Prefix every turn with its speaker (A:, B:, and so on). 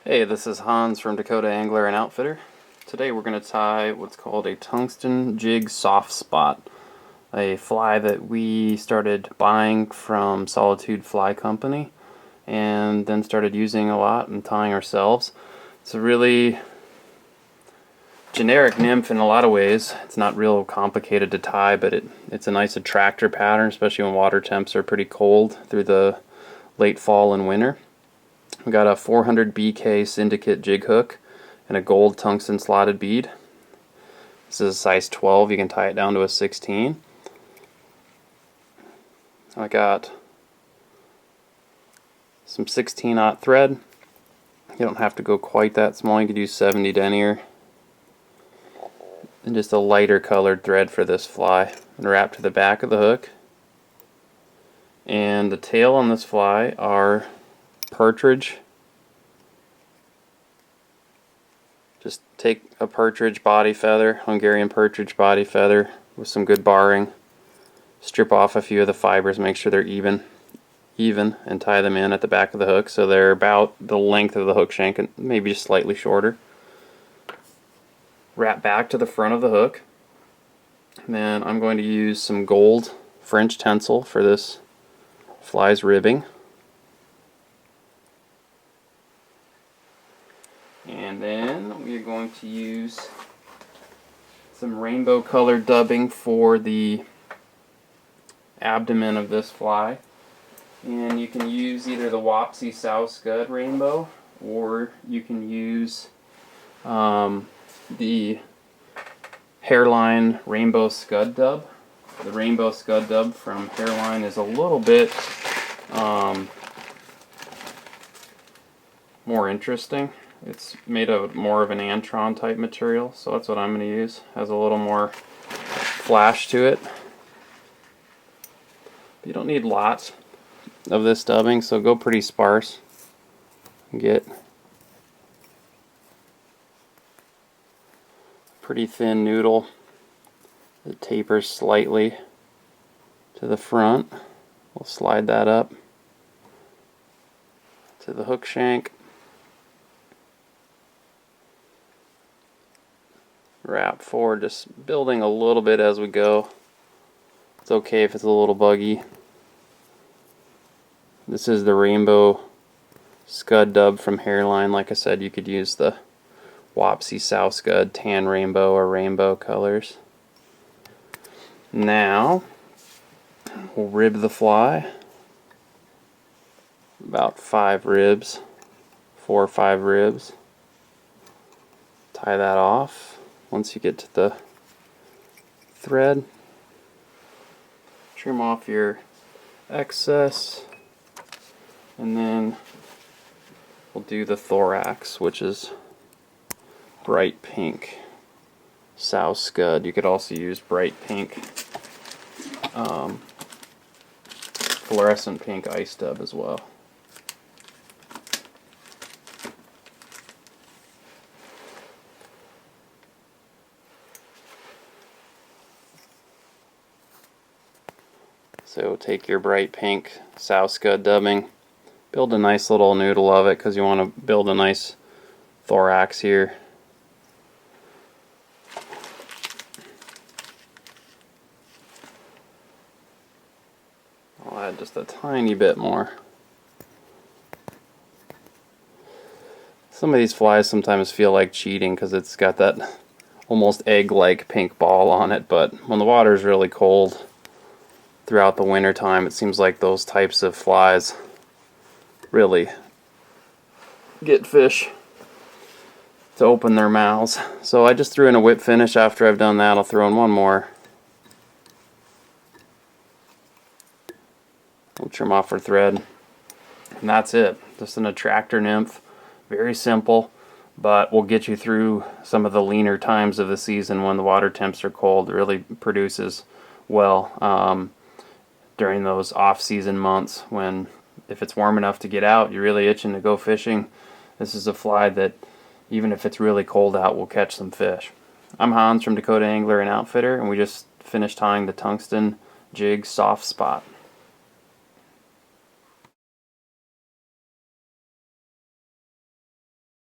A: Hey, this is Hans from Dakota Angler and Outfitter. Today we're going to tie what's called a tungsten jig soft spot, a fly that we started buying from Solitude Fly Company and then started using a lot and tying ourselves. It's a really generic nymph in a lot of ways. It's not real complicated to tie, but it's a nice attractor pattern, especially when water temps are pretty cold through the late fall and winter. We got a 400 BK syndicate jig hook and a gold tungsten slotted bead. This is a size 12. You can tie it down to a 16. I got some 16-aught thread. You don't have to go quite that small. You could use 70 denier. And just a lighter colored thread for this fly. And wrap to the back of the hook. And the tail on this fly are partridge. Just take a partridge body feather, Hungarian partridge body feather with some good barring. Strip off a few of the fibers, make sure they're even, and tie them in at the back of the hook so they're about the length of the hook shank and maybe just slightly shorter. Wrap back to the front of the hook. And then I'm going to use some gold French tencel for this fly's ribbing. And then we are going to use some rainbow colored dubbing for the abdomen of this fly. And you can use either the Wapsi Sow Scud rainbow, or you can use the Hairline Rainbow Scud dub. The Rainbow Scud dub from Hairline is a little bit more interesting. It's made of more of an antron type material, so that's what I'm going to use. Has a little more flash to it. You don't need lots of this dubbing, so go pretty sparse. Get a pretty thin noodle that tapers slightly to the front. We'll slide that up to the hook shank. Wrap forward, just building a little bit as we go. It's okay if it's a little buggy. This is the Rainbow Scud dub from Hairline. Like I said, you could use the Wapsi Sow Scud tan rainbow or rainbow colors. Now we'll rib the fly. About 5 ribs, 4 or 5 ribs. Tie that off. Once you get to the thread, trim off your excess, and then we'll do the thorax, which is bright pink Sow Scud. You could also use bright pink, fluorescent pink ice dub as well. So take your bright pink Sow Scud dubbing, build a nice little noodle of it because you want to build a nice thorax here. I'll add just a tiny bit more. Some of these flies sometimes feel like cheating because it's got that almost egg-like pink ball on it, but when the water is really cold throughout the winter time, it seems like those types of flies really get fish to open their mouths. So I just threw in a whip finish. After I've done that, I'll throw in one more. We'll trim off our thread, and that's it. Just an attractor nymph. Very simple, but will get you through some of the leaner times of the season when the water temps are cold. It really produces well during those off-season months when, if it's warm enough to get out, you're really itching to go fishing. This is a fly that, even if it's really cold out, will catch some fish. I'm Hans from Dakota Angler and Outfitter, and we just finished tying the tungsten jig soft spot.